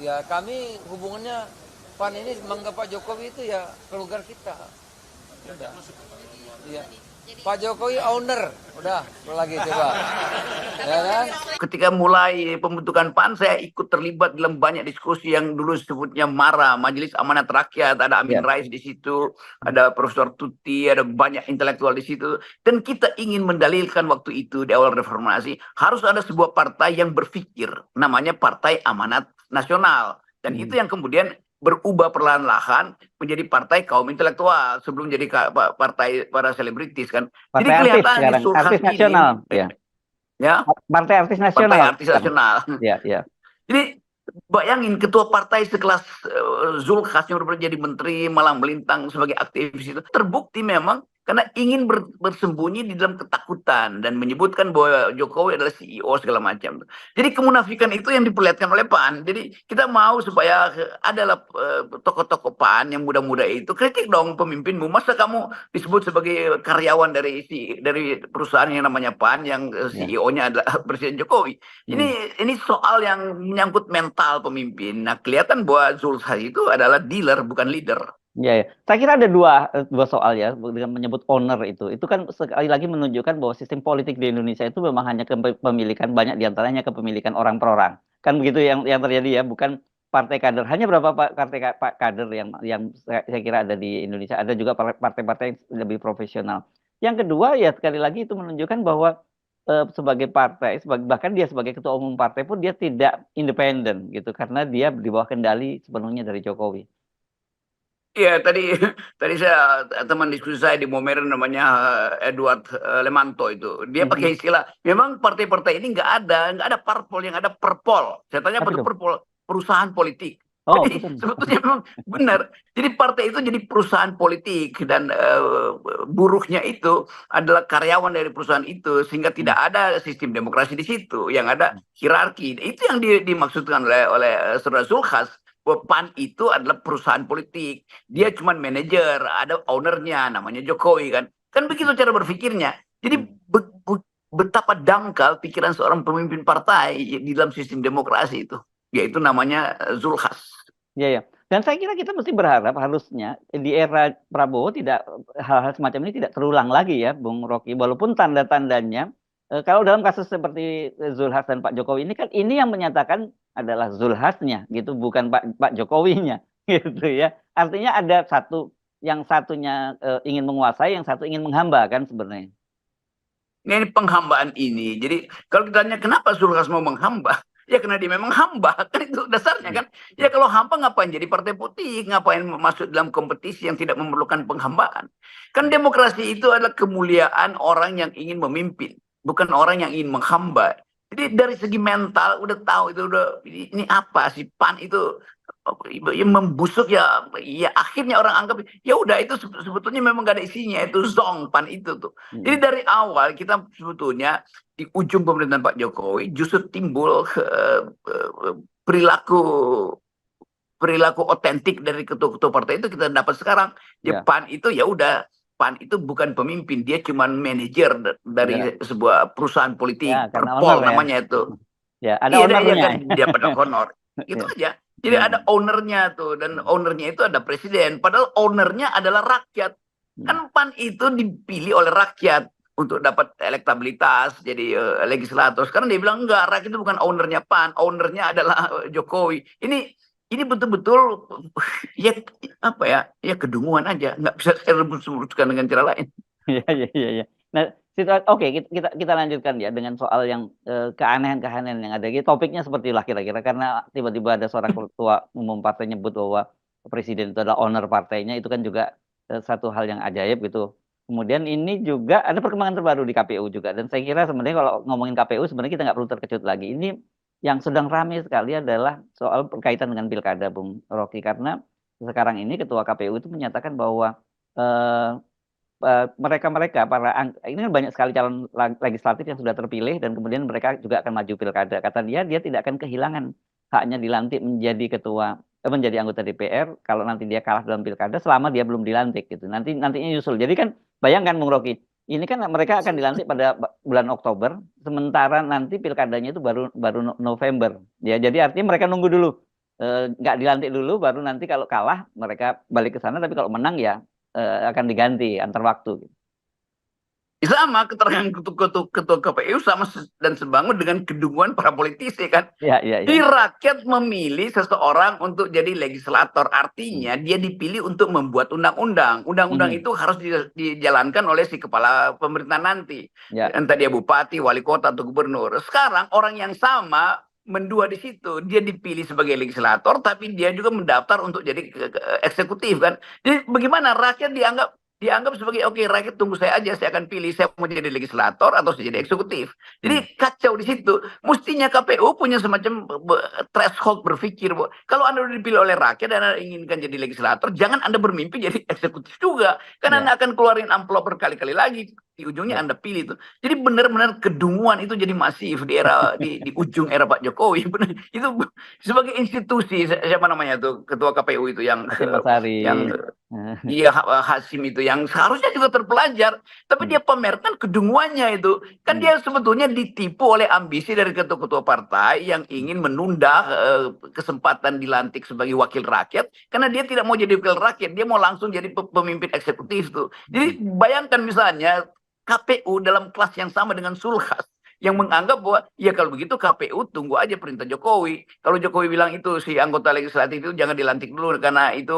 Ya kami hubungannya PAN ini menganggap Pak Jokowi itu ya keluarga kita. Udah. Iya. Pak Jokowi owner. Udah, lagi coba. Ya kan? Ketika mulai pembentukan PAN, saya ikut terlibat dalam banyak diskusi yang dulu sebutnya MARA, Majelis Amanat Rakyat. Ada Amin Ya. Rais di situ, ada Profesor Tuti, ada banyak intelektual di situ. Dan kita ingin mendalilkan waktu itu di awal reformasi, harus ada sebuah partai yang berpikir, namanya Partai Amanat Nasional. Dan itu yang kemudian berubah perlahan-lahan menjadi partai kaum intelektual sebelum jadi partai para selebritis kan. Partai Jadi artis kelihatan sekarang, Zulkifli artis ini, nasional, ya. ya, Partai artis partai nasional. artis nasional. Ya, ya. Jadi bayangin ketua partai sekelas Zulkifli yang udah jadi menteri malah melintang sebagai aktivis itu terbukti memang karena ingin bersembunyi di dalam ketakutan dan menyebutkan bahwa Jokowi adalah CEO segala macam. Jadi kemunafikan itu yang diperlihatkan oleh PAN. Jadi kita mau supaya adalah tokoh-tokoh PAN yang muda-muda itu kritik dong pemimpinmu. Masa kamu disebut sebagai karyawan dari perusahaan yang namanya PAN yang CEO-nya adalah Presiden Jokowi. Ini soal yang menyangkut mental pemimpin. Nah, kelihatan bahwa Zulkifli itu adalah dealer bukan leader. Ya, ya. Saya kira ada dua soal ya dengan menyebut owner itu. Itu kan sekali lagi menunjukkan bahwa sistem politik di Indonesia itu memang hanya kepemilikan banyak diantaranya kepemilikan orang per orang. Kan begitu yang terjadi ya, bukan partai kader. Hanya berapa partai kader yang saya kira ada di Indonesia. Ada juga partai-partai yang lebih profesional. Yang kedua ya sekali lagi itu menunjukkan bahwa sebagai partai, bahkan dia sebagai ketua umum partai pun dia tidak independen gitu karena dia di bawah kendali sepenuhnya dari Jokowi. Iya, tadi saya teman diskusi saya di Momeren namanya Edward Lemanto itu. Dia pakai istilah, memang partai-partai ini nggak ada parpol, yang ada perpol. Saya tanya apa itu perpol? Perusahaan politik. Oh, Jadi sebetulnya memang benar. Jadi partai itu jadi perusahaan politik dan buruhnya itu adalah karyawan dari perusahaan itu sehingga tidak ada sistem demokrasi di situ. Yang ada hierarki. Itu yang dimaksudkan oleh Saudara Zulkifli. PAN itu adalah perusahaan politik. Dia cuma manajer, ada ownernya, namanya Jokowi kan. Kan begitu cara berpikirnya. Jadi betapa dangkal pikiran seorang pemimpin partai di dalam sistem demokrasi itu. Yaitu namanya Zulkifli. Ya, ya. Dan saya kira kita mesti berharap harusnya di era Prabowo hal-hal semacam ini tidak terulang lagi ya, Bung Rocky. Walaupun tanda-tandanya kalau dalam kasus seperti Zulhas dan Pak Jokowi ini kan ini yang menyatakan adalah Zulhasnya gitu, bukan Pak Jokowinya gitu ya. Artinya ada yang satunya ingin menguasai, yang satu ingin menghamba kan sebenarnya. Ini penghambaan ini. Jadi kalau ditanya kenapa Zulhas mau menghamba, ya karena dia memang hamba, kan itu dasarnya kan. Ya kalau hamba ngapain jadi partai putih, ngapain masuk dalam kompetisi yang tidak memerlukan penghambaan. Kan demokrasi itu adalah kemuliaan orang yang ingin memimpin, bukan orang yang ingin menghamba. Jadi dari segi mental udah tahu itu ini apa sih PAN itu yang membusuk ya akhirnya orang anggap ya udah itu sebetulnya memang gak ada isinya, itu zong PAN itu tuh. Jadi dari awal kita sebetulnya di ujung pemerintahan Pak Jokowi justru timbul perilaku otentik dari ketua-ketua partai itu kita dapat sekarang. Ya PAN itu ya udah, PAN itu bukan pemimpin, dia cuma manajer dari sebuah perusahaan politik, perpol namanya itu. Ya, ada ownernya. Kan, dia pada honor. Itu aja. Jadi ada ownernya tuh, dan ownernya itu ada presiden. Padahal ownernya adalah rakyat. Kan PAN itu dipilih oleh rakyat untuk dapat elektabilitas jadi legislator. Sekarang dia bilang enggak, rakyat itu bukan ownernya PAN, ownernya adalah Jokowi. Ini betul-betul ya apa ya? Ya kedunguan aja, nggak bisa saya rebus-rebuskan dengan cara lain. Iya. Nah, oke, kita lanjutkan ya dengan soal yang keanehan-keanehan yang ada. Topiknya seperti itulah kira-kira karena tiba-tiba ada seorang ketua umum partai nyebut bahwa presiden itu adalah owner partainya, itu kan juga satu hal yang ajaib gitu. Kemudian ini juga ada perkembangan terbaru di KPU juga, dan saya kira sebenarnya kalau ngomongin KPU sebenarnya kita nggak perlu terkejut lagi. Ini yang sedang ramai sekali adalah soal berkaitan dengan pilkada, Bung Rocky, karena sekarang ini ketua KPU itu menyatakan bahwa mereka ini kan banyak sekali calon legislatif yang sudah terpilih dan kemudian mereka juga akan maju pilkada. Kata dia tidak akan kehilangan haknya dilantik menjadi anggota DPR kalau nanti dia kalah dalam pilkada selama dia belum dilantik gitu. Nantinya nyusul. Jadi kan bayangkan Bung Rocky, ini kan mereka akan dilantik pada bulan Oktober, sementara nanti pilkadanya itu baru November. Ya, jadi artinya mereka nunggu dulu nggak dilantik dulu, baru nanti kalau kalah mereka balik ke sana, tapi kalau menang ya akan diganti antar waktu. Sama keterangan ketua KPU sama dan sebangun dengan kedunguan para politisi kan. Ya, ya, Di ya. rakyat memilih seseorang untuk jadi legislator, artinya dia dipilih untuk membuat undang-undang. Undang-undang itu harus dijalankan oleh si kepala pemerintahan nanti. Ya. Entah dia bupati, wali kota, atau gubernur. Sekarang orang yang sama mendua di situ. Dia dipilih sebagai legislator, tapi dia juga mendaftar untuk jadi eksekutif kan. Jadi bagaimana rakyat dianggap sebagai oke, rakyat tunggu saya aja, saya akan pilih saya mau jadi legislator atau saya jadi eksekutif. Jadi kacau di situ. Mestinya KPU punya semacam threshold berpikir, bahwa kalau Anda sudah dipilih oleh rakyat dan Anda inginkan jadi legislator, jangan Anda bermimpi jadi eksekutif juga. Karena Anda akan keluarin amplop berkali-kali lagi, di ujungnya Anda pilih itu. Jadi benar-benar kedunguan itu jadi masif di era di ujung era Pak Jokowi. Benar, itu sebagai institusi, siapa namanya tuh ketua KPU itu yang iya, Hasim itu yang seharusnya juga terpelajar, tapi dia pamerkan kedunguannya itu. Kan dia sebetulnya ditipu oleh ambisi dari ketua-ketua partai yang ingin menunda kesempatan dilantik sebagai wakil rakyat, karena dia tidak mau jadi wakil rakyat, dia mau langsung jadi pemimpin eksekutif tuh. Jadi bayangkan misalnya KPU dalam kelas yang sama dengan Sulhas, yang menganggap bahwa ya kalau begitu KPU tunggu aja perintah Jokowi. Kalau Jokowi bilang itu si anggota legislatif itu jangan dilantik dulu karena itu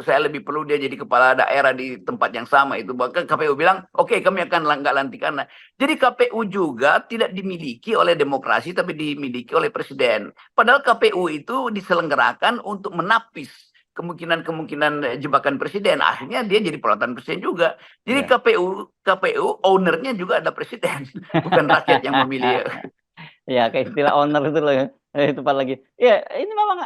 saya lebih perlu dia jadi kepala daerah di tempat yang sama itu. Bahkan KPU bilang oke, kami akan nggak lantik karena. Jadi KPU juga tidak dimiliki oleh demokrasi tapi dimiliki oleh presiden. Padahal KPU itu diselenggarakan untuk menapis kemungkinan jebakan presiden. Akhirnya dia jadi peralatan presiden juga. Jadi KPU ownernya juga ada presiden, bukan rakyat yang memilih. Ya, kayak istilah owner itu loh ya. Itu Pak lagi. Ya, ini memang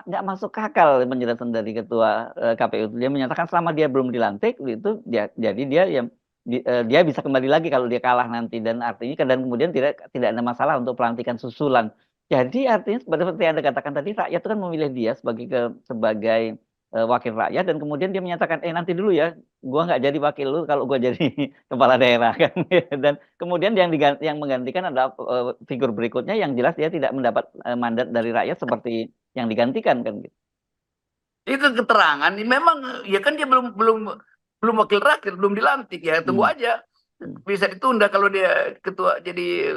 nggak masuk akal penjelasan dari ketua KPU. Dia menyatakan selama dia belum dilantik itu jadi dia bisa kembali lagi kalau dia kalah nanti, dan artinya dan kemudian tidak ada masalah untuk pelantikan susulan. Jadi artinya seperti yang Anda katakan tadi, rakyat itu kan memilih dia sebagai wakil rakyat, dan kemudian dia menyatakan nanti dulu ya, gua nggak jadi wakil lu kalau gua jadi kepala daerah kan. Dan kemudian yang menggantikan adalah figur berikutnya yang jelas dia tidak mendapat mandat dari rakyat seperti yang digantikan kan gitu. Itu keterangan memang ya kan dia belum wakil rakyat, belum dilantik, ya tunggu aja. Bisa ditunda kalau dia ketua jadi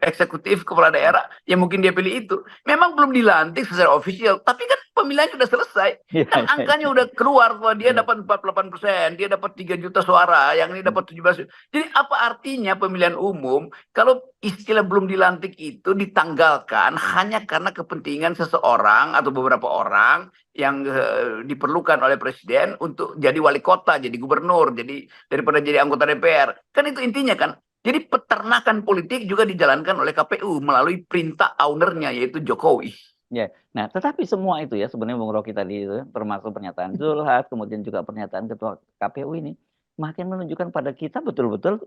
eksekutif kepala daerah, ya mungkin dia pilih itu. Memang belum dilantik secara ofisial, tapi kan pemilihan sudah selesai. Kan angkanya udah keluar bahwa dia dapat 48%, dia dapat 3 juta suara, yang ini dapat 17. Jadi apa artinya pemilihan umum kalau istilah belum dilantik itu ditanggalkan hanya karena kepentingan seseorang atau beberapa orang yang diperlukan oleh presiden untuk jadi wali kota, jadi gubernur, jadi daripada jadi anggota DPR. Kan itu intinya kan. Jadi peternakan politik juga dijalankan oleh KPU melalui perintah ownernya yaitu Jokowi. Ya, nah tetapi semua itu ya sebenarnya Bung Rocky tadi itu, termasuk pernyataan Zulhas, kemudian juga pernyataan ketua KPU ini, makin menunjukkan pada kita betul-betul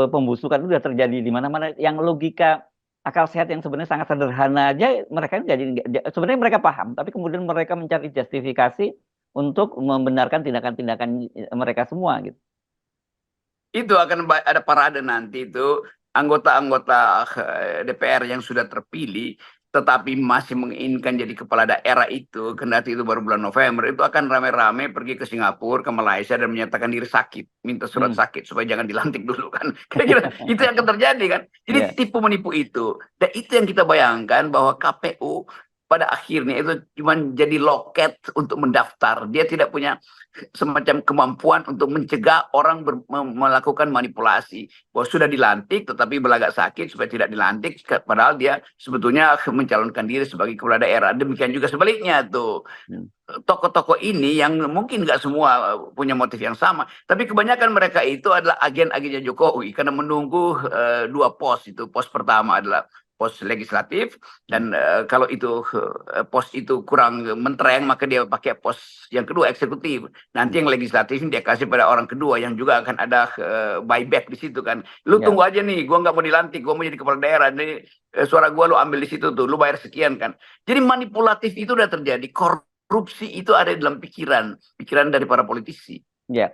pembusukan itu sudah terjadi di mana-mana. Yang logika akal sehat yang sebenarnya sangat sederhana aja mereka sebenarnya mereka paham, tapi kemudian mereka mencari justifikasi untuk membenarkan tindakan-tindakan mereka semua gitu. Itu akan ada parade nanti itu anggota-anggota DPR yang sudah terpilih tetapi masih menginginkan jadi kepala daerah itu, kendati itu baru bulan November, itu akan rame-rame pergi ke Singapura, ke Malaysia, dan menyatakan diri sakit, minta surat sakit supaya jangan dilantik dulu kan. Kira-kira itu yang akan terjadi kan. Jadi tipu menipu itu, dan itu yang kita bayangkan bahwa KPU pada akhirnya itu cuma jadi loket untuk mendaftar. Dia tidak punya semacam kemampuan untuk mencegah orang melakukan manipulasi. Bahwa sudah dilantik tetapi berlagak sakit supaya tidak dilantik, padahal dia sebetulnya mencalonkan diri sebagai kepala daerah. Demikian juga sebaliknya tuh. Tokoh-tokoh ini yang mungkin nggak semua punya motif yang sama, tapi kebanyakan mereka itu adalah agen-agennya Jokowi karena menunggu dua pos itu. Pos pertama adalah pos legislatif, dan kalau itu pos itu kurang mentereng maka dia pakai pos yang kedua eksekutif. Nanti yang legislatif dia kasih pada orang kedua yang juga akan ada buyback di situ kan. Lu tunggu aja nih, gua nggak mau dilantik, gua mau jadi kepala daerah, nih suara gua lu ambil di situ tuh, lu bayar sekian kan. Jadi manipulatif itu udah terjadi, korupsi itu ada di dalam pikiran dari para politisi. Ya,